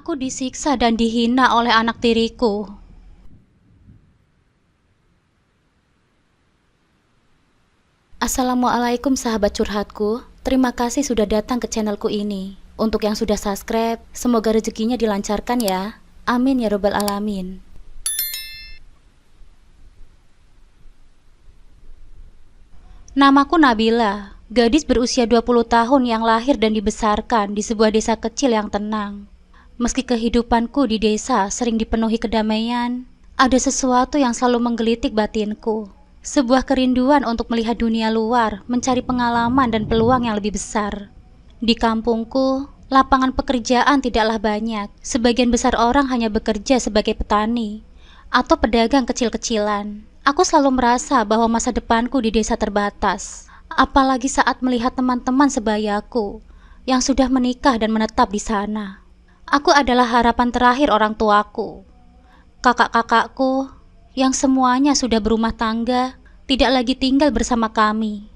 Aku disiksa dan dihina oleh anak tiriku. Assalamualaikum sahabat curhatku. Terima kasih sudah datang ke channelku ini. Untuk yang sudah subscribe, semoga rezekinya dilancarkan ya. Amin ya robbal alamin. Namaku Nabila, gadis berusia 20 tahun yang lahir dan dibesarkan di sebuah desa kecil yang tenang. Meski kehidupanku di desa sering dipenuhi kedamaian, ada sesuatu yang selalu menggelitik batinku. Sebuah kerinduan untuk melihat dunia luar, mencari pengalaman dan peluang yang lebih besar. Di kampungku, lapangan pekerjaan tidaklah banyak. Sebagian besar orang hanya bekerja sebagai petani atau pedagang kecil-kecilan. Aku selalu merasa bahwa masa depanku di desa terbatas. Apalagi saat melihat teman-teman sebayaku yang sudah menikah dan menetap di sana. Aku adalah harapan terakhir orang tuaku. Kakak-kakakku yang semuanya sudah berumah tangga tidak lagi tinggal bersama kami.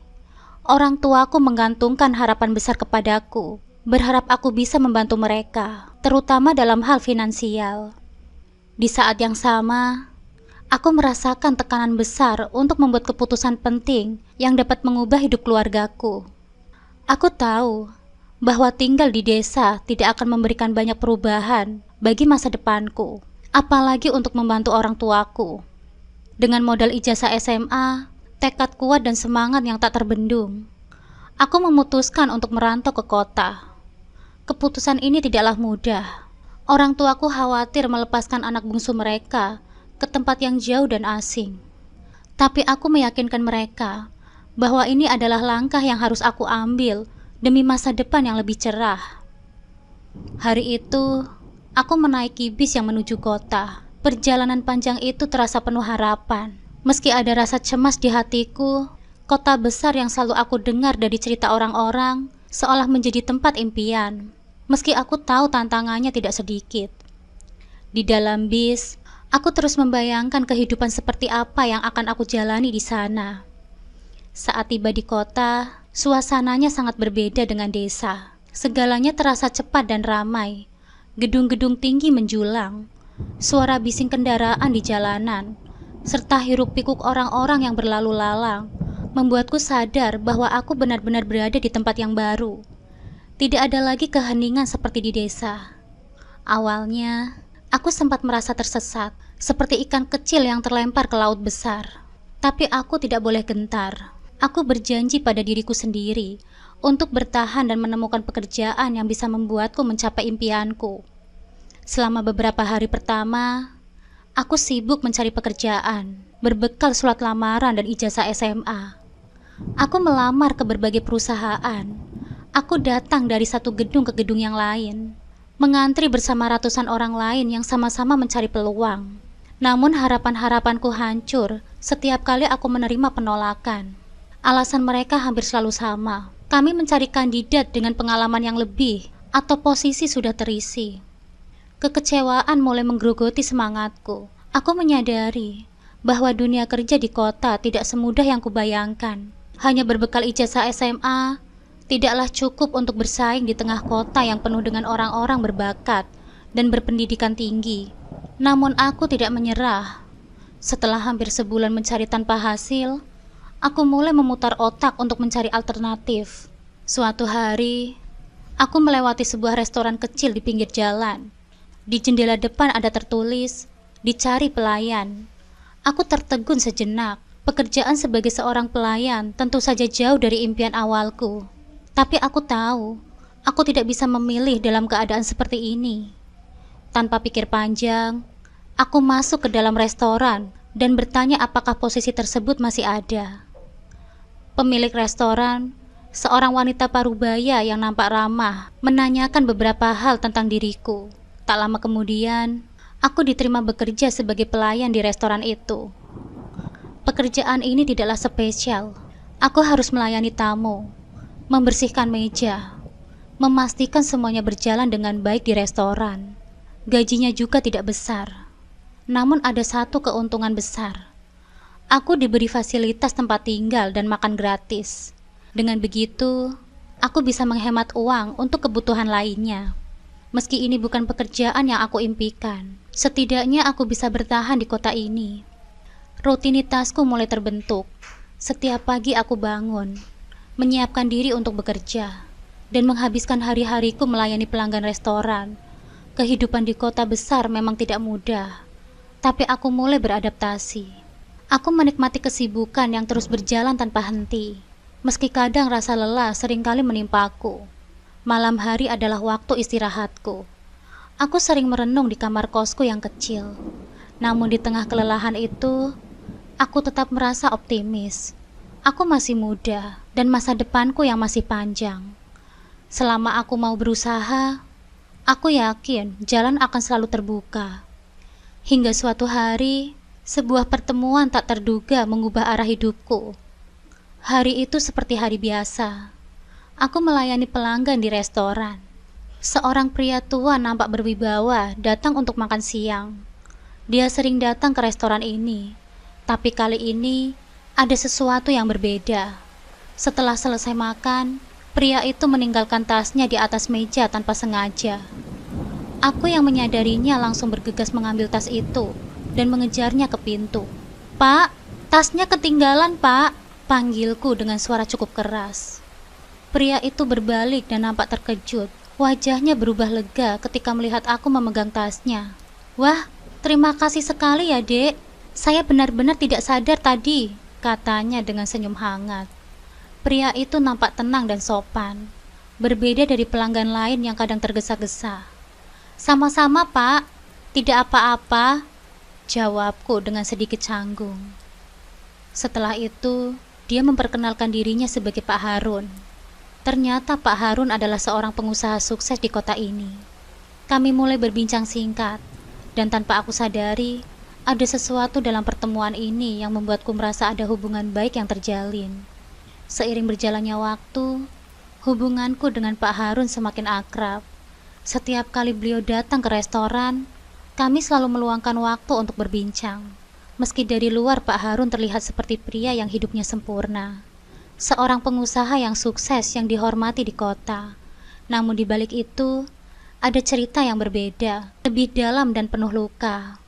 Orang tuaku menggantungkan harapan besar kepadaku, berharap aku bisa membantu mereka, terutama dalam hal finansial. Di saat yang sama, aku merasakan tekanan besar untuk membuat keputusan penting yang dapat mengubah hidup keluargaku. Aku tahu bahwa tinggal di desa tidak akan memberikan banyak perubahan bagi masa depanku, apalagi untuk membantu orang tuaku. Dengan modal ijazah SMA, tekad kuat dan semangat yang tak terbendung, aku memutuskan untuk merantau ke kota. Keputusan ini tidaklah mudah. Orang tuaku khawatir melepaskan anak bungsu mereka ke tempat yang jauh dan asing. Tapi aku meyakinkan mereka bahwa ini adalah langkah yang harus aku ambil demi masa depan yang lebih cerah. Hari itu, aku menaiki bis yang menuju kota. Perjalanan panjang itu terasa penuh harapan. Meski ada rasa cemas di hatiku, kota besar yang selalu aku dengar dari cerita orang-orang seolah menjadi tempat impian. Meski aku tahu tantangannya tidak sedikit. Di dalam bis, aku terus membayangkan kehidupan seperti apa yang akan aku jalani di sana. Saat tiba di kota, suasananya sangat berbeda dengan desa. Segalanya terasa cepat dan ramai. Gedung-gedung tinggi menjulang, suara bising kendaraan di jalanan, serta hiruk-pikuk orang-orang yang berlalu lalang, membuatku sadar bahwa aku benar-benar berada di tempat yang baru. Tidak ada lagi keheningan seperti di desa. Awalnya, aku sempat merasa tersesat, seperti ikan kecil yang terlempar ke laut besar. Tapi aku tidak boleh gentar. Aku berjanji pada diriku sendiri untuk bertahan dan menemukan pekerjaan yang bisa membuatku mencapai impianku. Selama beberapa hari pertama, aku sibuk mencari pekerjaan, berbekal surat lamaran dan ijazah SMA. Aku melamar ke berbagai perusahaan. Aku datang dari satu gedung ke gedung yang lain, mengantri bersama ratusan orang lain yang sama-sama mencari peluang. Namun harapan-harapanku hancur setiap kali aku menerima penolakan. Alasan mereka hampir selalu sama. Kami mencari kandidat dengan pengalaman yang lebih atau posisi sudah terisi. Kekecewaan mulai menggerogoti semangatku. Aku menyadari bahwa dunia kerja di kota tidak semudah yang kubayangkan. Hanya berbekal ijazah SMA tidaklah cukup untuk bersaing di tengah kota yang penuh dengan orang-orang berbakat dan berpendidikan tinggi. Namun aku tidak menyerah. Setelah hampir sebulan mencari tanpa hasil, aku mulai memutar otak untuk mencari alternatif. Suatu hari, aku melewati sebuah restoran kecil di pinggir jalan. Di jendela depan ada tertulis, "Dicari pelayan." Aku tertegun sejenak. Pekerjaan sebagai seorang pelayan tentu saja jauh dari impian awalku. Tapi aku tahu, aku tidak bisa memilih dalam keadaan seperti ini. Tanpa pikir panjang, aku masuk ke dalam restoran dan bertanya apakah posisi tersebut masih ada. Pemilik restoran, seorang wanita parubaya yang nampak ramah, menanyakan beberapa hal tentang diriku. Tak lama kemudian, aku diterima bekerja sebagai pelayan di restoran itu. Pekerjaan ini tidaklah spesial. Aku harus melayani tamu, membersihkan meja, memastikan semuanya berjalan dengan baik di restoran. Gajinya juga tidak besar. Namun ada satu keuntungan besar. Aku diberi fasilitas tempat tinggal dan makan gratis. Dengan begitu, aku bisa menghemat uang untuk kebutuhan lainnya. Meski ini bukan pekerjaan yang aku impikan, setidaknya aku bisa bertahan di kota ini. Rutinitasku mulai terbentuk. Setiap pagi aku bangun, menyiapkan diri untuk bekerja, dan menghabiskan hari-hariku melayani pelanggan restoran. Kehidupan di kota besar memang tidak mudah, tapi aku mulai beradaptasi. Aku menikmati kesibukan yang terus berjalan tanpa henti. Meski kadang rasa lelah seringkali menimpaku, malam hari adalah waktu istirahatku. Aku sering merenung di kamar kosku yang kecil. Namun di tengah kelelahan itu, aku tetap merasa optimis. Aku masih muda dan masa depanku yang masih panjang. Selama aku mau berusaha, aku yakin jalan akan selalu terbuka. Hingga suatu hari, sebuah pertemuan tak terduga mengubah arah hidupku. Hari itu seperti hari biasa. Aku melayani pelanggan di restoran. Seorang pria tua nampak berwibawa datang untuk makan siang. Dia sering datang ke restoran ini, tapi kali ini ada sesuatu yang berbeda. Setelah selesai makan, pria itu meninggalkan tasnya di atas meja tanpa sengaja. Aku yang menyadarinya langsung bergegas mengambil tas itu dan mengejarnya ke pintu. "Pak, tasnya ketinggalan, Pak," panggilku dengan suara cukup keras. Pria itu berbalik dan nampak terkejut. Wajahnya berubah lega ketika melihat aku memegang tasnya. "Wah, terima kasih sekali ya, Dek. Saya benar-benar tidak sadar tadi," katanya dengan senyum hangat. Pria itu nampak tenang dan sopan, berbeda dari pelanggan lain yang kadang tergesa-gesa. "Sama-sama, Pak. Tidak apa-apa," jawabku dengan sedikit canggung. Setelah itu, dia memperkenalkan dirinya sebagai Pak Harun. Ternyata Pak Harun adalah seorang pengusaha sukses di kota ini. Kami mulai berbincang singkat, dan tanpa aku sadari, ada sesuatu dalam pertemuan ini yang membuatku merasa ada hubungan baik yang terjalin. Seiring berjalannya waktu, hubunganku dengan Pak Harun semakin akrab. Setiap kali beliau datang ke restoran, kami selalu meluangkan waktu untuk berbincang. Meski dari luar Pak Harun terlihat seperti pria yang hidupnya sempurna, seorang pengusaha yang sukses yang dihormati di kota. Namun di balik itu, ada cerita yang berbeda, lebih dalam dan penuh luka.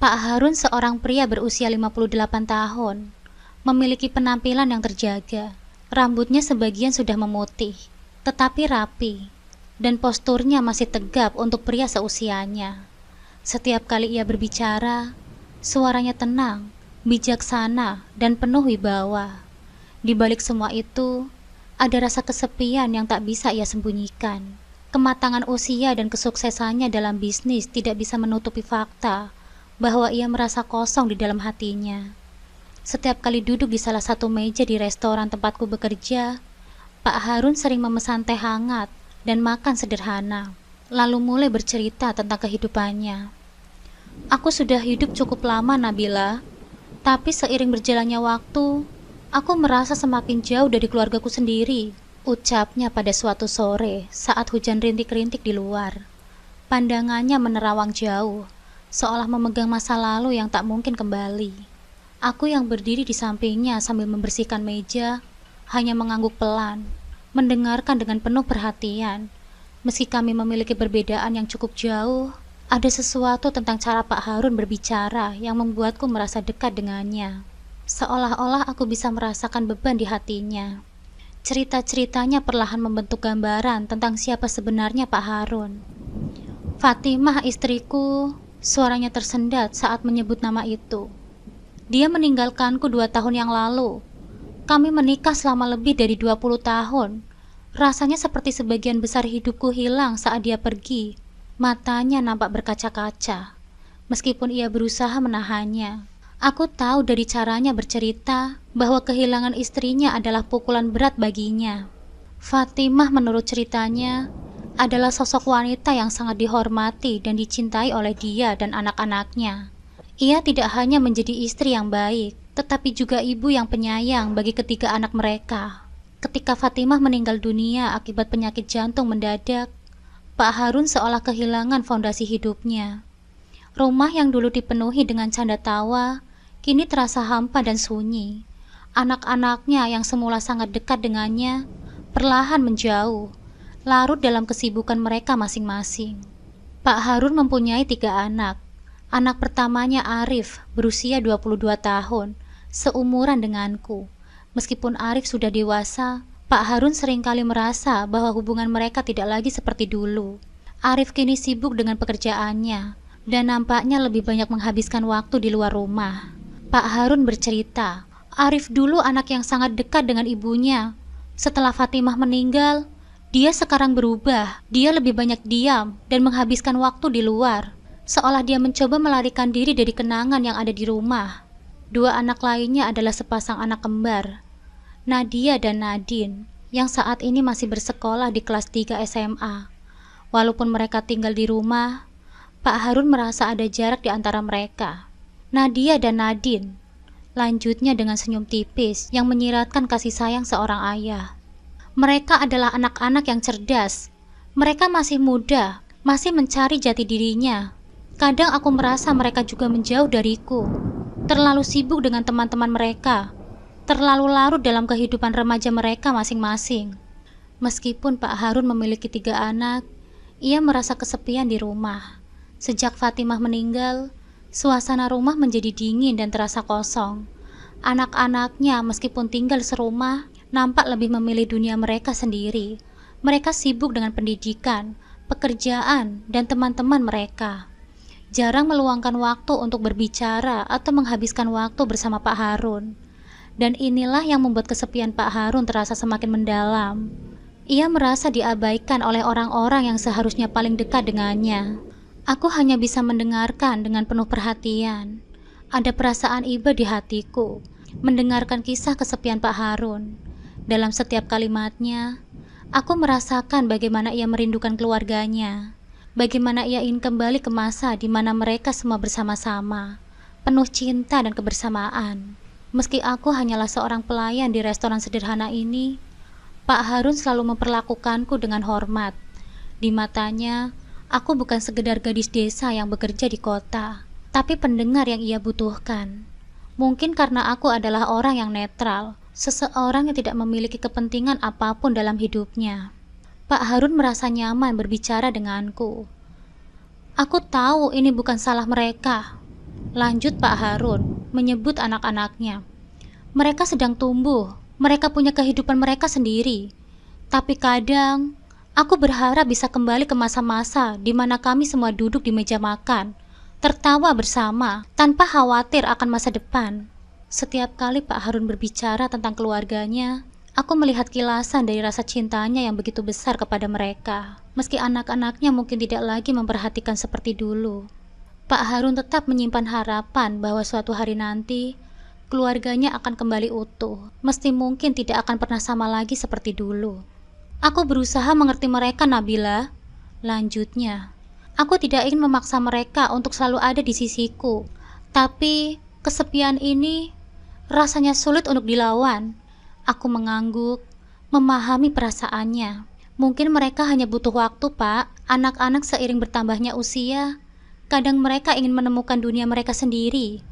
Pak Harun seorang pria berusia 58 tahun, memiliki penampilan yang terjaga. Rambutnya sebagian sudah memutih, tetapi rapi, dan posturnya masih tegap untuk pria seusianya. Setiap kali ia berbicara, suaranya tenang, bijaksana, dan penuh wibawa. Di balik semua itu, ada rasa kesepian yang tak bisa ia sembunyikan. Kematangan usia dan kesuksesannya dalam bisnis tidak bisa menutupi fakta bahwa ia merasa kosong di dalam hatinya. Setiap kali duduk di salah satu meja di restoran tempatku bekerja, Pak Harun sering memesan teh hangat dan makan sederhana, lalu mulai bercerita tentang kehidupannya. "Aku sudah hidup cukup lama, Nabila, tapi seiring berjalannya waktu, aku merasa semakin jauh dari keluargaku sendiri," ucapnya pada suatu sore saat hujan rintik-rintik di luar. Pandangannya menerawang jauh, seolah memegang masa lalu yang tak mungkin kembali. Aku yang berdiri di sampingnya sambil membersihkan meja, hanya mengangguk pelan, mendengarkan dengan penuh perhatian. Meski kami memiliki perbedaan yang cukup jauh, ada sesuatu tentang cara Pak Harun berbicara yang membuatku merasa dekat dengannya. Seolah-olah aku bisa merasakan beban di hatinya. Cerita-ceritanya perlahan membentuk gambaran tentang siapa sebenarnya Pak Harun. "Fatimah, istriku," suaranya tersendat saat menyebut nama itu. "Dia meninggalkanku 2 tahun yang lalu. Kami menikah selama lebih dari 20 tahun. Rasanya seperti sebagian besar hidupku hilang saat dia pergi." Matanya nampak berkaca-kaca. Meskipun ia berusaha menahannya, aku tahu dari caranya bercerita bahwa kehilangan istrinya adalah pukulan berat baginya. Fatimah menurut ceritanya adalah sosok wanita yang sangat dihormati dan dicintai oleh dia dan anak-anaknya. Ia tidak hanya menjadi istri yang baik, tetapi juga ibu yang penyayang bagi ketiga anak mereka. Ketika Fatimah meninggal dunia akibat penyakit jantung mendadak, Pak Harun seolah kehilangan fondasi hidupnya. Rumah yang dulu dipenuhi dengan canda tawa, kini terasa hampa dan sunyi. Anak-anaknya yang semula sangat dekat dengannya, perlahan menjauh, larut dalam kesibukan mereka masing-masing. Pak Harun mempunyai 3 anak. Anak pertamanya Arif, berusia 22 tahun, seumuran denganku. Meskipun Arif sudah dewasa, Pak Harun seringkali merasa bahwa hubungan mereka tidak lagi seperti dulu. Arif kini sibuk dengan pekerjaannya, dan nampaknya lebih banyak menghabiskan waktu di luar rumah. Pak Harun bercerita, Arif dulu anak yang sangat dekat dengan ibunya. Setelah Fatimah meninggal, dia sekarang berubah. Dia lebih banyak diam dan menghabiskan waktu di luar, seolah dia mencoba melarikan diri dari kenangan yang ada di rumah. 2 anak lainnya adalah sepasang anak kembar, Nadia dan Nadine, yang saat ini masih bersekolah di kelas 3 SMA. Walaupun mereka tinggal di rumah, Pak Harun merasa ada jarak di antara mereka. Nadia dan Nadine, lanjutnya dengan senyum tipis yang menyiratkan kasih sayang seorang ayah. Mereka adalah anak-anak yang cerdas. Mereka masih muda, masih mencari jati dirinya. Kadang aku merasa mereka juga menjauh dariku, terlalu sibuk dengan teman-teman mereka, terlalu larut dalam kehidupan remaja mereka masing-masing. Meskipun Pak Harun memiliki 3 anak, ia merasa kesepian di rumah. Sejak Fatimah meninggal, suasana rumah menjadi dingin dan terasa kosong. Anak-anaknya meskipun tinggal serumah, nampak lebih memilih dunia mereka sendiri. Mereka sibuk dengan pendidikan, pekerjaan, dan teman-teman mereka. Jarang meluangkan waktu untuk berbicara atau menghabiskan waktu bersama Pak Harun. Dan inilah yang membuat kesepian Pak Harun terasa semakin mendalam. Ia merasa diabaikan oleh orang-orang yang seharusnya paling dekat dengannya. Aku hanya bisa mendengarkan dengan penuh perhatian. Ada perasaan iba di hatiku mendengarkan kisah kesepian Pak Harun. Dalam setiap kalimatnya, aku merasakan bagaimana ia merindukan keluarganya, bagaimana ia ingin kembali ke masa di mana mereka semua bersama-sama, penuh cinta dan kebersamaan. Meski aku hanyalah seorang pelayan di restoran sederhana ini, Pak Harun selalu memperlakukanku dengan hormat. Di matanya, aku bukan sekedar gadis desa yang bekerja di kota, tapi pendengar yang ia butuhkan. Mungkin karena aku adalah orang yang netral, seseorang yang tidak memiliki kepentingan apapun dalam hidupnya. Pak Harun merasa nyaman berbicara denganku. Aku tahu ini bukan salah mereka, lanjut Pak Harun, menyebut anak-anaknya. Mereka sedang tumbuh, mereka punya kehidupan mereka sendiri. Tapi kadang, aku berharap bisa kembali ke masa-masa di mana kami semua duduk di meja makan, tertawa bersama, tanpa khawatir akan masa depan. Setiap kali Pak Harun berbicara tentang keluarganya, aku melihat kilasan dari rasa cintanya yang begitu besar kepada mereka. Meski anak-anaknya mungkin tidak lagi memperhatikan seperti dulu, Pak Harun tetap menyimpan harapan bahwa suatu hari nanti, keluarganya akan kembali utuh. Mesti mungkin tidak akan pernah sama lagi seperti dulu. Aku berusaha mengerti mereka, Nabila. Lanjutnya, aku tidak ingin memaksa mereka untuk selalu ada di sisiku. Tapi, kesepian ini rasanya sulit untuk dilawan. Aku mengangguk, memahami perasaannya. Mungkin mereka hanya butuh waktu, Pak. Anak-anak seiring bertambahnya usia, kadang mereka ingin menemukan dunia mereka sendiri.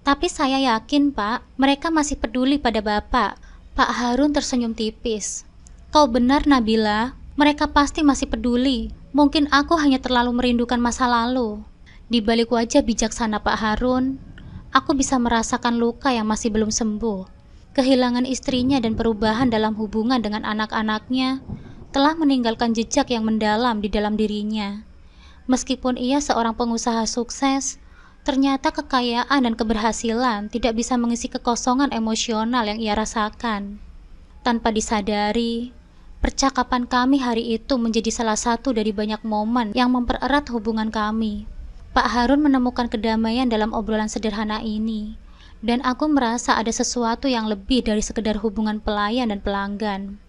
Tapi saya yakin, Pak, mereka masih peduli pada Bapak. Pak Harun tersenyum tipis. Kau benar, Nabila. Mereka pasti masih peduli. Mungkin aku hanya terlalu merindukan masa lalu. Di balik wajah bijaksana Pak Harun, aku bisa merasakan luka yang masih belum sembuh. Kehilangan istrinya dan perubahan dalam hubungan dengan anak-anaknya telah meninggalkan jejak yang mendalam di dalam dirinya. Meskipun ia seorang pengusaha sukses, ternyata kekayaan dan keberhasilan tidak bisa mengisi kekosongan emosional yang ia rasakan. Tanpa disadari, percakapan kami hari itu menjadi salah satu dari banyak momen yang mempererat hubungan kami. Pak Harun menemukan kedamaian dalam obrolan sederhana ini, dan aku merasa ada sesuatu yang lebih dari sekedar hubungan pelayan dan pelanggan.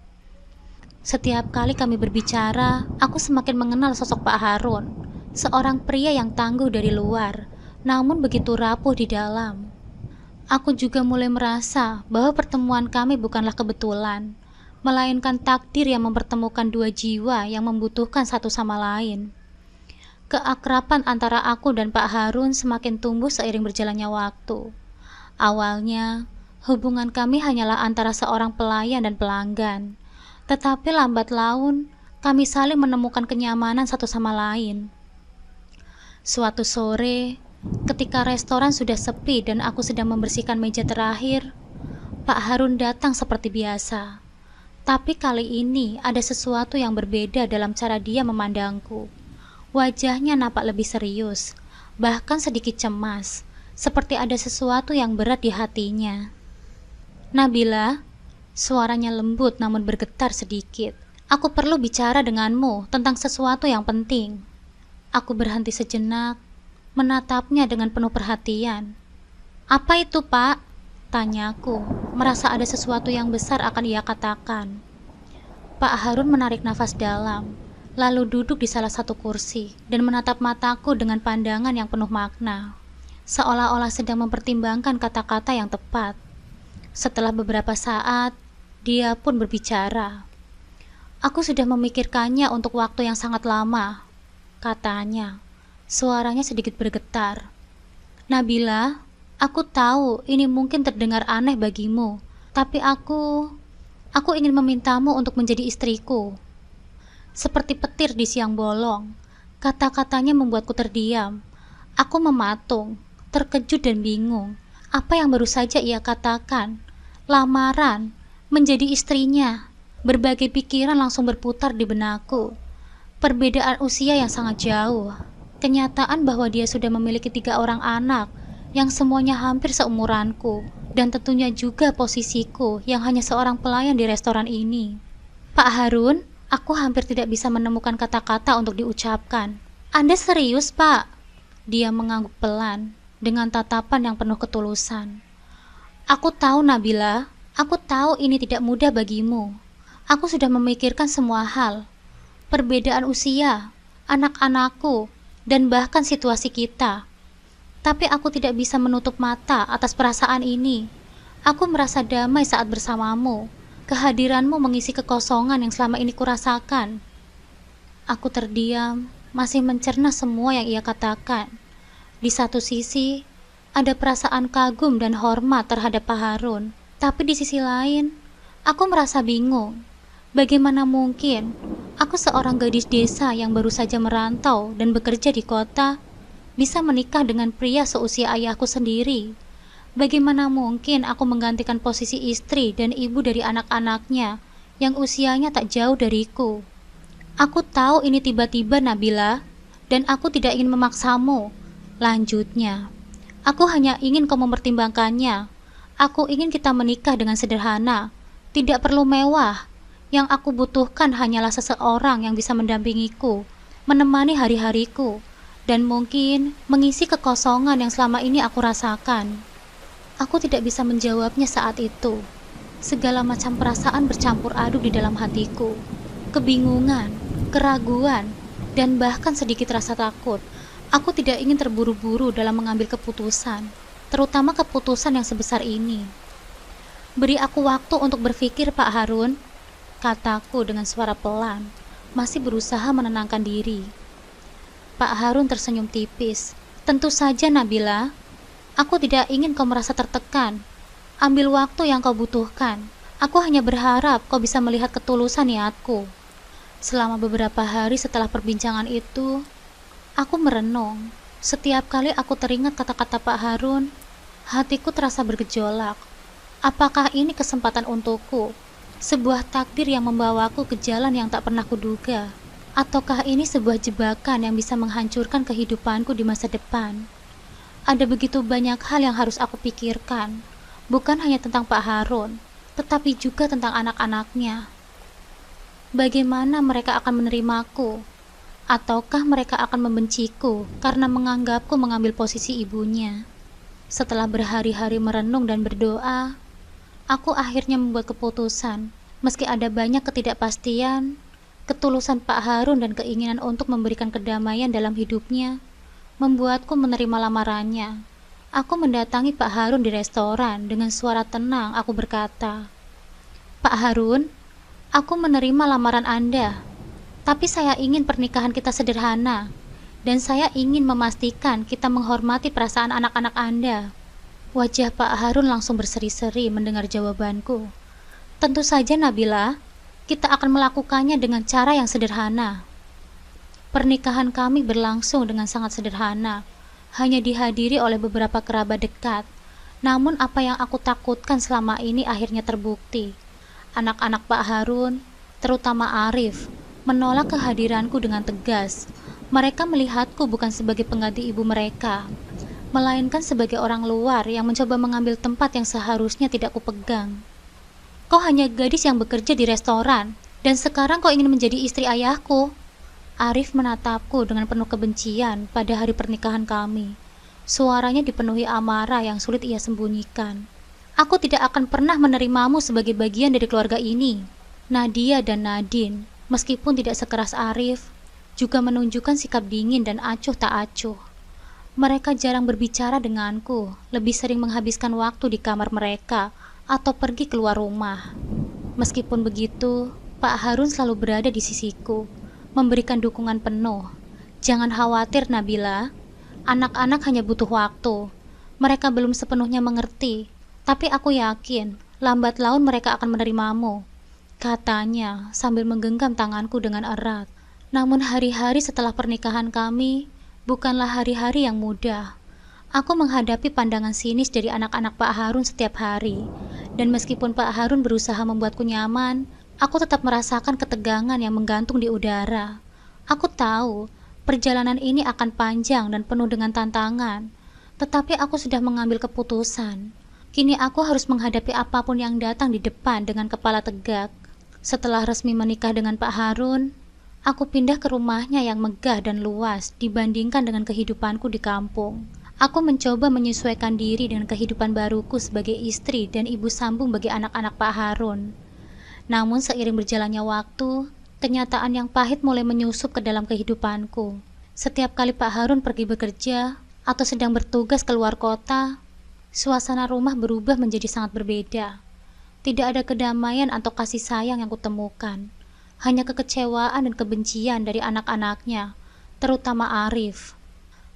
Setiap kali kami berbicara, aku semakin mengenal sosok Pak Harun, seorang pria yang tangguh dari luar, namun begitu rapuh di dalam. Aku juga mulai merasa bahwa pertemuan kami bukanlah kebetulan, melainkan takdir yang mempertemukan 2 jiwa yang membutuhkan satu sama lain. Keakraban antara aku dan Pak Harun semakin tumbuh seiring berjalannya waktu. Awalnya, hubungan kami hanyalah antara seorang pelayan dan pelanggan. Tetapi lambat laun, Kami saling menemukan kenyamanan satu sama lain. Suatu sore, ketika restoran sudah sepi dan aku sedang membersihkan meja terakhir, Pak Harun datang seperti biasa. Tapi kali ini ada sesuatu yang berbeda dalam cara dia memandangku. Wajahnya nampak lebih serius, bahkan sedikit cemas, seperti ada sesuatu yang berat di hatinya. "Nabila," suaranya lembut namun bergetar sedikit. "Aku perlu bicara denganmu tentang sesuatu yang penting." Aku berhenti sejenak, menatapnya dengan penuh perhatian. "Apa itu, Pak?" tanyaku, merasa ada sesuatu yang besar akan ia katakan. Pak Harun menarik nafas dalam, lalu duduk di salah satu kursi dan menatap mataku dengan pandangan yang penuh makna, seolah-olah sedang mempertimbangkan kata-kata yang tepat. Setelah beberapa saat, dia pun berbicara. "Aku sudah memikirkannya untuk waktu yang sangat lama," katanya. Suaranya sedikit bergetar. "Nabila, aku tahu ini mungkin terdengar aneh bagimu, tapi aku ingin memintamu untuk menjadi istriku." Seperti petir di siang bolong, kata-katanya membuatku terdiam. Aku mematung, terkejut dan bingung. Apa yang baru saja ia katakan? Lamaran, menjadi istrinya. Berbagai pikiran langsung berputar di benakku. Perbedaan usia yang sangat jauh. Kenyataan bahwa dia sudah memiliki 3 orang anak, yang semuanya hampir seumuranku. Dan tentunya juga posisiku yang hanya seorang pelayan di restoran ini. "Pak Harun," aku hampir tidak bisa menemukan kata-kata untuk diucapkan. "Anda serius, Pak?" Dia mengangguk pelan, dengan tatapan yang penuh ketulusan. "Aku tahu, Nabila. Aku tahu ini tidak mudah bagimu. Aku sudah memikirkan semua hal. Perbedaan usia, anak-anakku, dan bahkan situasi kita. Tapi aku tidak bisa menutup mata atas perasaan ini. Aku merasa damai saat bersamamu. Kehadiranmu mengisi kekosongan yang selama ini kurasakan." Aku terdiam, masih mencerna semua yang ia katakan. Di satu sisi, ada perasaan kagum dan hormat terhadap Pak Harun. Tapi di sisi lain, aku merasa bingung. Bagaimana mungkin aku seorang gadis desa yang baru saja merantau dan bekerja di kota, bisa menikah dengan pria seusia ayahku sendiri? Bagaimana mungkin aku menggantikan posisi istri dan ibu dari anak-anaknya yang usianya tak jauh dariku? "Aku tahu ini tiba-tiba, Nabila, dan aku tidak ingin memaksamu," lanjutnya. "Aku hanya ingin kau mempertimbangkannya. Aku ingin kita menikah dengan sederhana, tidak perlu mewah. Yang aku butuhkan hanyalah seseorang yang bisa mendampingiku, menemani hari-hariku, dan mungkin mengisi kekosongan yang selama ini aku rasakan." Aku tidak bisa menjawabnya saat itu. Segala macam perasaan bercampur aduk di dalam hatiku. Kebingungan, keraguan, dan bahkan sedikit rasa takut. Aku tidak ingin terburu-buru dalam mengambil keputusan, terutama keputusan yang sebesar ini. "Beri aku waktu untuk berpikir, Pak Harun," kataku dengan suara pelan, masih berusaha menenangkan diri. Pak Harun tersenyum tipis. "Tentu saja, Nabila. Aku tidak ingin kau merasa tertekan. Ambil waktu yang kau butuhkan. Aku hanya berharap kau bisa melihat ketulusan niatku." Selama beberapa hari setelah perbincangan itu, aku merenung. Setiap kali aku teringat kata-kata Pak Harun, hatiku terasa bergejolak. Apakah ini kesempatan untukku? Sebuah takdir yang membawaku ke jalan yang tak pernah kuduga? Ataukah ini sebuah jebakan yang bisa menghancurkan kehidupanku di masa depan? Ada begitu banyak hal yang harus aku pikirkan, bukan hanya tentang Pak Harun, tetapi juga tentang anak-anaknya. Bagaimana mereka akan menerimaku? Ataukah mereka akan membenciku karena menganggapku mengambil posisi ibunya? Setelah berhari-hari merenung dan berdoa, aku akhirnya membuat keputusan. Meski ada banyak ketidakpastian, ketulusan Pak Harun dan keinginan untuk memberikan kedamaian dalam hidupnya membuatku menerima lamarannya. Aku mendatangi Pak Harun di restoran. Dengan suara tenang aku berkata, "Pak Harun, aku menerima lamaran Anda. Tapi saya ingin pernikahan kita sederhana, dan saya ingin memastikan kita menghormati perasaan anak-anak Anda." Wajah Pak Harun langsung berseri-seri mendengar jawabanku. "Tentu saja, Nabila. Kita akan melakukannya dengan cara yang sederhana. Pernikahan kami berlangsung dengan sangat sederhana, hanya dihadiri oleh beberapa kerabat dekat. Namun apa yang aku takutkan selama ini akhirnya terbukti. Anak-anak Pak Harun, terutama Arif, menolak kehadiranku dengan tegas. Mereka melihatku bukan sebagai pengganti ibu mereka, melainkan sebagai orang luar yang mencoba mengambil tempat yang seharusnya tidak kupegang. Kau hanya gadis yang bekerja di restoran, dan sekarang kau ingin menjadi istri ayahku. Arif menatapku dengan penuh kebencian pada hari pernikahan kami. Suaranya dipenuhi amarah yang sulit ia sembunyikan. Aku tidak akan pernah menerimamu sebagai bagian dari keluarga ini. Nadia dan Nadine, meskipun tidak sekeras Arif, juga menunjukkan sikap dingin dan acuh tak acuh. Mereka jarang berbicara denganku, lebih sering menghabiskan waktu di kamar mereka atau pergi keluar rumah. Meskipun begitu, Pak Harun selalu berada di sisiku, memberikan dukungan penuh. Jangan khawatir, Nabila. Anak-anak hanya butuh waktu. Mereka belum sepenuhnya mengerti, tapi aku yakin lambat laun mereka akan menerimamu, katanya sambil menggenggam tanganku dengan erat. Namun hari-hari setelah pernikahan kami bukanlah hari-hari yang mudah. Aku menghadapi pandangan sinis dari anak-anak Pak Harun setiap hari, dan meskipun Pak Harun berusaha membuatku nyaman, aku tetap merasakan ketegangan yang menggantung di udara. Aku tahu perjalanan ini akan panjang dan penuh dengan tantangan, tetapi aku sudah mengambil keputusan. Kini aku harus menghadapi apapun yang datang di depan dengan kepala tegak. Setelah resmi menikah dengan Pak Harun, aku pindah ke rumahnya yang megah dan luas dibandingkan dengan kehidupanku di kampung. Aku mencoba menyesuaikan diri dengan kehidupan baruku sebagai istri dan ibu sambung bagi anak-anak Pak Harun. Namun seiring berjalannya waktu, kenyataan yang pahit mulai menyusup ke dalam kehidupanku. Setiap kali Pak Harun pergi bekerja atau sedang bertugas keluar kota, suasana rumah berubah menjadi sangat berbeda. Tidak ada kedamaian atau kasih sayang yang kutemukan. Hanya kekecewaan dan kebencian dari anak-anaknya, terutama Arif.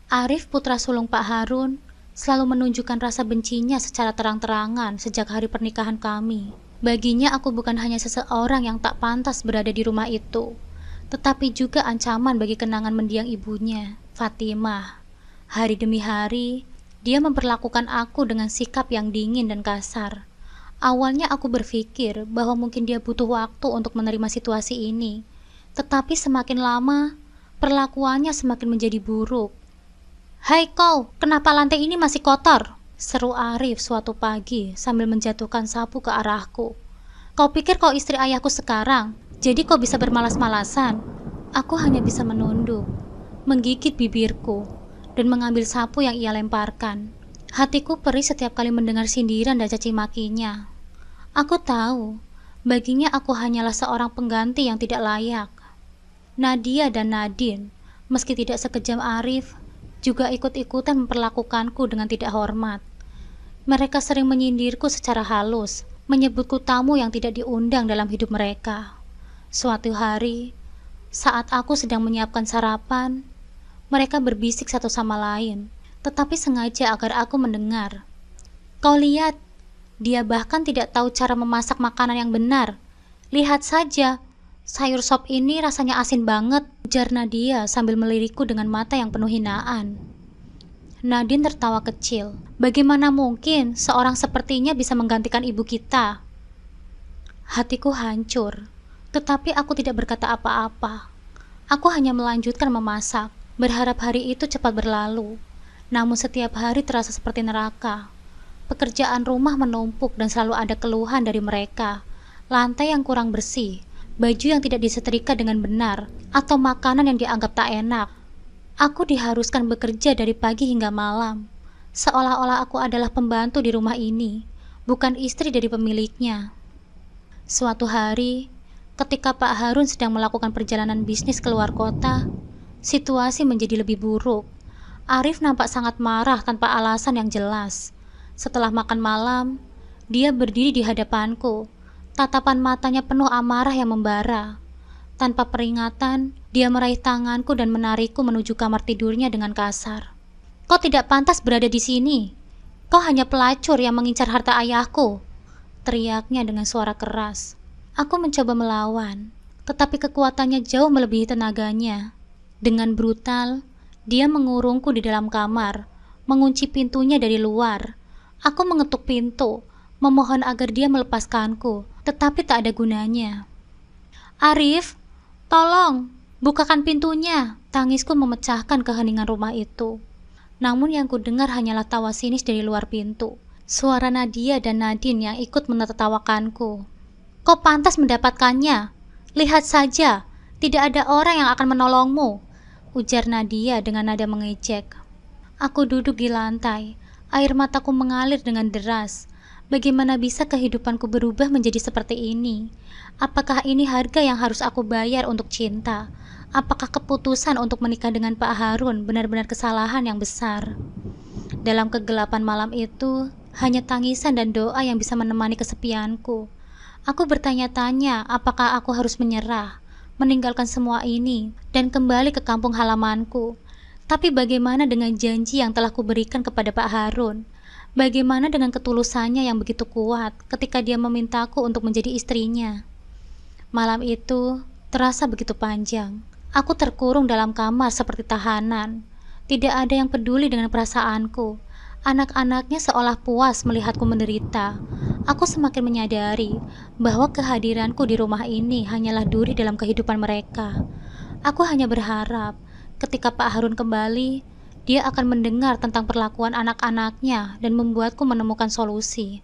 Arif, putra sulung Pak Harun, selalu menunjukkan rasa bencinya secara terang-terangan sejak hari pernikahan kami. Baginya aku bukan hanya seseorang yang tak pantas berada di rumah itu, tetapi juga ancaman bagi kenangan mendiang ibunya, Fatimah. Hari demi hari, dia memperlakukan aku dengan sikap yang dingin dan kasar. Awalnya aku berpikir bahwa mungkin dia butuh waktu untuk menerima situasi ini, tetapi semakin lama, perlakuannya semakin menjadi buruk. "Hai kau, kenapa lantai ini masih kotor?" seru Arif suatu pagi sambil menjatuhkan sapu ke arahku. "Kau pikir kau istri ayahku sekarang, jadi kau bisa bermalas-malasan?" Aku hanya bisa menunduk, menggigit bibirku, dan mengambil sapu yang ia lemparkan. Hatiku perih setiap kali mendengar sindiran dan caci makinya. Aku tahu, baginya aku hanyalah seorang pengganti yang tidak layak. Nadia dan Nadine, meski tidak sekejam Arif, juga ikut-ikutan memperlakukanku dengan tidak hormat. Mereka sering menyindirku secara halus, menyebutku tamu yang tidak diundang dalam hidup mereka. Suatu hari, saat aku sedang menyiapkan sarapan, mereka berbisik satu sama lain, tetapi sengaja agar aku mendengar. "Kau lihat, dia bahkan tidak tahu cara memasak makanan yang benar. Lihat saja, sayur sop ini rasanya asin banget," ujar Nadia sambil melirikku dengan mata yang penuh hinaan. Nadine tertawa kecil. "Bagaimana mungkin seorang sepertinya bisa menggantikan ibu kita?" Hatiku hancur, tetapi aku tidak berkata apa-apa. Aku hanya melanjutkan memasak, berharap hari itu cepat berlalu. Namun setiap hari terasa seperti neraka. Pekerjaan rumah menumpuk dan selalu ada keluhan dari mereka. Lantai yang kurang bersih, baju yang tidak disetrika dengan benar, atau makanan yang dianggap tak enak. Aku diharuskan bekerja dari pagi hingga malam, seolah-olah aku adalah pembantu di rumah ini, bukan istri dari pemiliknya. Suatu hari, ketika Pak Harun sedang melakukan perjalanan bisnis keluar kota, situasi menjadi lebih buruk. Arif nampak sangat marah tanpa alasan yang jelas. Setelah makan malam, dia berdiri di hadapanku. Tatapan matanya penuh amarah yang membara. Tanpa peringatan, dia meraih tanganku dan menarikku menuju kamar tidurnya dengan kasar. "Kau tidak pantas berada di sini. Kau hanya pelacur yang mengincar harta ayahku," teriaknya dengan suara keras. Aku mencoba melawan, tetapi kekuatannya jauh melebihi tenaganya. Dengan brutal, dia mengurungku di dalam kamar, mengunci pintunya dari luar. Aku mengetuk pintu, memohon agar dia melepaskanku, tetapi tak ada gunanya. "Arif, tolong, bukakan pintunya!" Tangisku memecahkan keheningan rumah itu. Namun yang kudengar hanyalah tawa sinis dari luar pintu. Suara Nadia dan Nadine yang ikut menertawakanku. "Kau pantas mendapatkannya. Lihat saja, tidak ada orang yang akan menolongmu," ujar Nadia dengan nada mengejek. Aku duduk di lantai, air mataku mengalir dengan deras. Bagaimana bisa kehidupanku berubah menjadi seperti ini? Apakah ini harga yang harus aku bayar untuk cinta? Apakah keputusan untuk menikah dengan Pak Harun benar-benar kesalahan yang besar? Dalam kegelapan malam itu, hanya tangisan dan doa yang bisa menemani kesepianku. Aku bertanya-tanya apakah aku harus menyerah, meninggalkan semua ini, dan kembali ke kampung halamanku. Tapi bagaimana dengan janji yang telah kuberikan kepada Pak Harun? Bagaimana dengan ketulusannya yang begitu kuat ketika dia memintaku untuk menjadi istrinya? Malam itu terasa begitu panjang. Aku terkurung dalam kamar seperti tahanan. Tidak ada yang peduli dengan perasaanku. Anak-anaknya seolah puas melihatku menderita. Aku semakin menyadari bahwa kehadiranku di rumah ini hanyalah duri dalam kehidupan mereka. Aku hanya berharap ketika Pak Harun kembali, dia akan mendengar tentang perlakuan anak-anaknya dan membuatku menemukan solusi.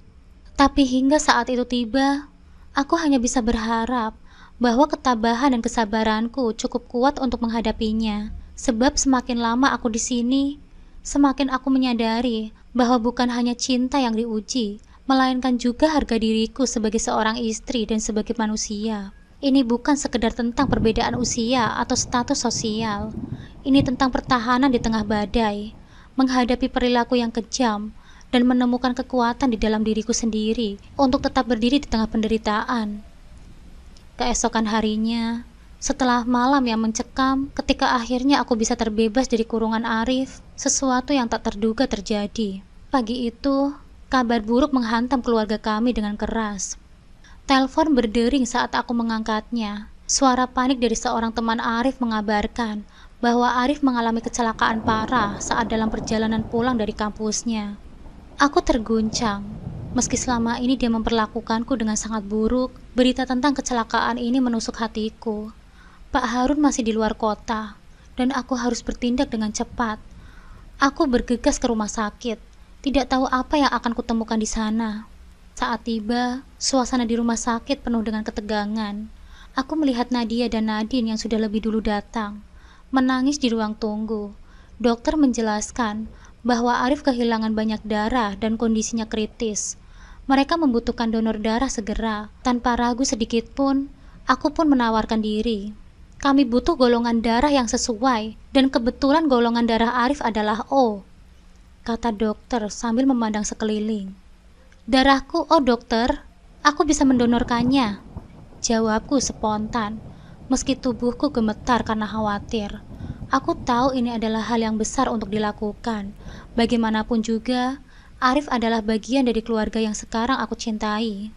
Tapi hingga saat itu tiba, aku hanya bisa berharap bahwa ketabahan dan kesabaranku cukup kuat untuk menghadapinya. Sebab semakin lama aku di sini, semakin aku menyadari bahwa bukan hanya cinta yang diuji, melainkan juga harga diriku sebagai seorang istri dan sebagai manusia. Ini bukan sekedar tentang perbedaan usia atau status sosial. Ini tentang pertahanan di tengah badai, menghadapi perilaku yang kejam, dan menemukan kekuatan di dalam diriku sendiri untuk tetap berdiri di tengah penderitaan. Keesokan harinya, setelah malam yang mencekam, ketika akhirnya aku bisa terbebas dari kurungan Arif, sesuatu yang tak terduga terjadi. Pagi itu, kabar buruk menghantam keluarga kami dengan keras. Telepon berdering saat aku mengangkatnya. Suara panik dari seorang teman Arif mengabarkan bahwa Arif mengalami kecelakaan parah saat dalam perjalanan pulang dari kampusnya. Aku terguncang. Meski selama ini dia memperlakukanku dengan sangat buruk, berita tentang kecelakaan ini menusuk hatiku. Pak Harun masih di luar kota, dan aku harus bertindak dengan cepat. Aku bergegas ke rumah sakit, tidak tahu apa yang akan kutemukan di sana. Saat tiba, suasana di rumah sakit penuh dengan ketegangan. Aku melihat Nadia dan Nadine yang sudah lebih dulu datang, menangis di ruang tunggu. Dokter menjelaskan bahwa Arif kehilangan banyak darah dan kondisinya kritis. Mereka membutuhkan donor darah segera. Tanpa ragu sedikit pun, aku pun menawarkan diri. Kami butuh golongan darah yang sesuai, dan kebetulan golongan darah Arif adalah O, kata dokter sambil memandang sekeliling. Darahku, oh dokter, aku bisa mendonorkannya, jawabku spontan, meski tubuhku gemetar karena khawatir. Aku tahu ini adalah hal yang besar untuk dilakukan. Bagaimanapun juga, Arif adalah bagian dari keluarga yang sekarang aku cintai.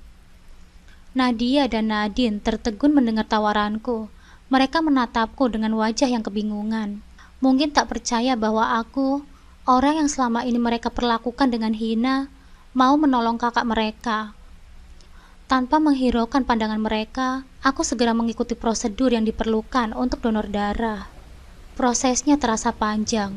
Nadia dan Nadine tertegun mendengar tawaranku. Mereka menatapku dengan wajah yang kebingungan. Mungkin tak percaya bahwa aku, orang yang selama ini mereka perlakukan dengan hina, mau menolong kakak mereka. Tanpa menghiraukan pandangan mereka, aku segera mengikuti prosedur yang diperlukan untuk donor darah. Prosesnya terasa panjang.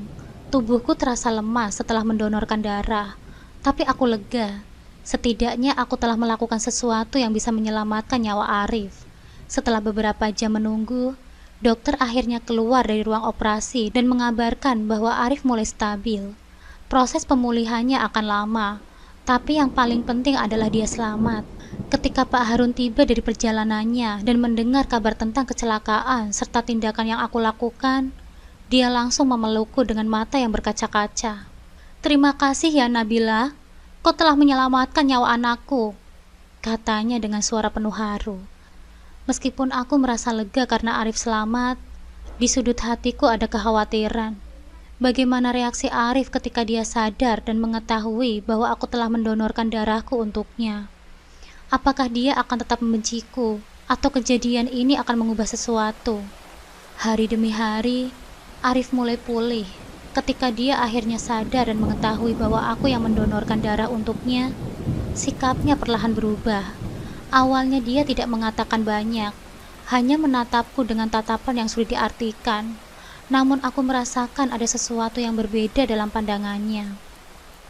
Tubuhku terasa lemas setelah mendonorkan darah. Tapi aku lega. Setidaknya aku telah melakukan sesuatu yang bisa menyelamatkan nyawa Arif. Setelah beberapa jam menunggu, dokter akhirnya keluar dari ruang operasi dan mengabarkan bahwa Arif mulai stabil. Proses pemulihannya akan lama. Tapi yang paling penting adalah dia selamat. Ketika Pak Harun tiba dari perjalanannya dan mendengar kabar tentang kecelakaan serta tindakan yang aku lakukan, dia langsung memelukku dengan mata yang berkaca-kaca. "Terima kasih ya Nabila, kau telah menyelamatkan nyawa anakku," katanya dengan suara penuh haru. Meskipun aku merasa lega karena Arif selamat, di sudut hatiku ada kekhawatiran. Bagaimana reaksi Arif ketika dia sadar dan mengetahui bahwa aku telah mendonorkan darahku untuknya? Apakah dia akan tetap membenciku, atau kejadian ini akan mengubah sesuatu? Hari demi hari, Arif mulai pulih. Ketika dia akhirnya sadar dan mengetahui bahwa aku yang mendonorkan darah untuknya, sikapnya perlahan berubah. Awalnya dia tidak mengatakan banyak, hanya menatapku dengan tatapan yang sulit diartikan. Namun aku merasakan ada sesuatu yang berbeda dalam pandangannya.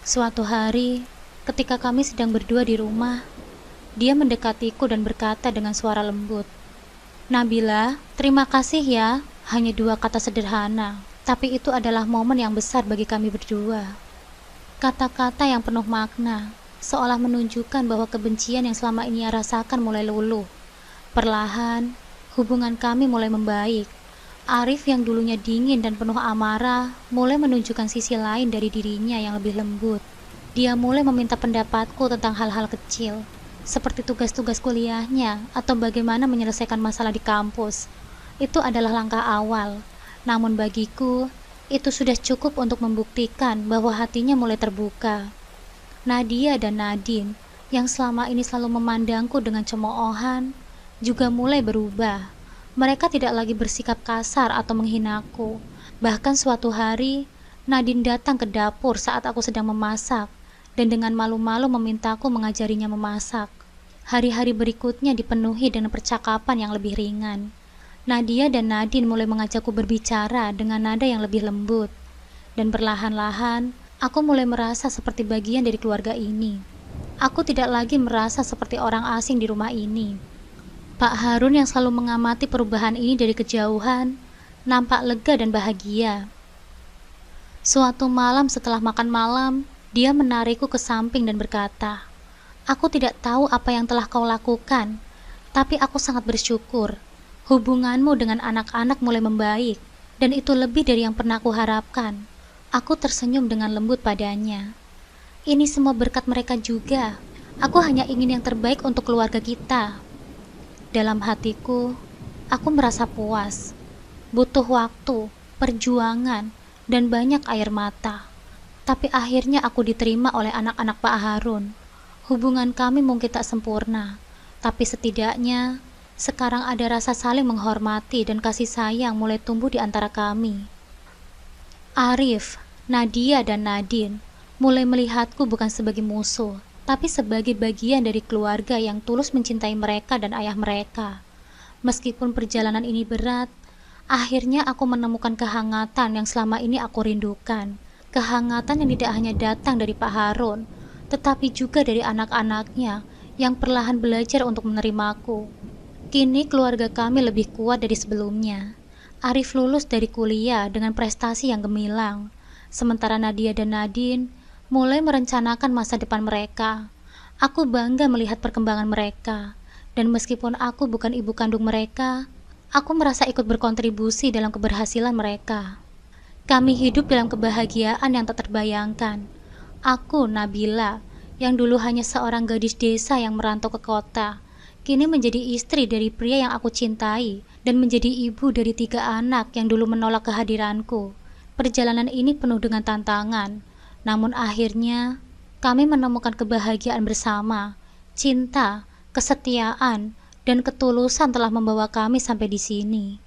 Suatu hari, ketika kami sedang berdua di rumah, dia mendekatiku dan berkata dengan suara lembut, "Nabila, terima kasih ya." Hanya dua kata sederhana, tapi itu adalah momen yang besar bagi kami berdua. Kata-kata yang penuh makna, seolah menunjukkan bahwa kebencian yang selama ini ia rasakan mulai luluh. Perlahan, hubungan kami mulai membaik. Arif yang dulunya dingin dan penuh amarah, mulai menunjukkan sisi lain dari dirinya yang lebih lembut. Dia mulai meminta pendapatku tentang hal-hal kecil, seperti tugas-tugas kuliahnya atau bagaimana menyelesaikan masalah di kampus. Itu adalah langkah awal, namun bagiku, itu sudah cukup untuk membuktikan bahwa hatinya mulai terbuka. Nadia dan Nadine, yang selama ini selalu memandangku dengan cemoohan, juga mulai berubah. Mereka tidak lagi bersikap kasar atau menghinaku. Bahkan suatu hari, Nadine datang ke dapur saat aku sedang memasak, dan dengan malu-malu memintaku mengajarinya memasak. Hari-hari berikutnya dipenuhi dengan percakapan yang lebih ringan. Nadia dan Nadine mulai mengajakku berbicara dengan nada yang lebih lembut, dan perlahan-lahan aku mulai merasa seperti bagian dari keluarga ini. Aku tidak lagi merasa seperti orang asing di rumah ini. Pak Harun yang selalu mengamati perubahan ini dari kejauhan, nampak lega dan bahagia. Suatu malam setelah makan malam, dia menarikku ke samping dan berkata, "Aku tidak tahu apa yang telah kau lakukan, tapi aku sangat bersyukur. Hubunganmu dengan anak-anak mulai membaik, dan itu lebih dari yang pernah aku harapkan." Aku tersenyum dengan lembut padanya. Ini semua berkat mereka juga. Aku hanya ingin yang terbaik untuk keluarga kita. Dalam hatiku, aku merasa puas. Butuh waktu, perjuangan, dan banyak air mata. Tapi akhirnya aku diterima oleh anak-anak Pak Harun. Hubungan kami mungkin tak sempurna, tapi setidaknya sekarang ada rasa saling menghormati dan kasih sayang mulai tumbuh di antara kami. Arif, Nadia, dan Nadine mulai melihatku bukan sebagai musuh, tapi sebagai bagian dari keluarga yang tulus mencintai mereka dan ayah mereka. Meskipun perjalanan ini berat, akhirnya aku menemukan kehangatan yang selama ini aku rindukan. Kehangatan yang tidak hanya datang dari Pak Harun, tetapi juga dari anak-anaknya yang perlahan belajar untuk menerimaku. Kini keluarga kami lebih kuat dari sebelumnya. Arif lulus dari kuliah dengan prestasi yang gemilang, sementara Nadia dan Nadine mulai merencanakan masa depan mereka. Aku bangga melihat perkembangan mereka, dan meskipun aku bukan ibu kandung mereka, aku merasa ikut berkontribusi dalam keberhasilan mereka. Kami hidup dalam kebahagiaan yang tak terbayangkan. Aku, Nabila, yang dulu hanya seorang gadis desa yang merantau ke kota, kini menjadi istri dari pria yang aku cintai dan menjadi ibu dari 3 anak yang dulu menolak kehadiranku. Perjalanan ini penuh dengan tantangan, namun akhirnya kami menemukan kebahagiaan bersama. Cinta, kesetiaan, dan ketulusan telah membawa kami sampai di sini.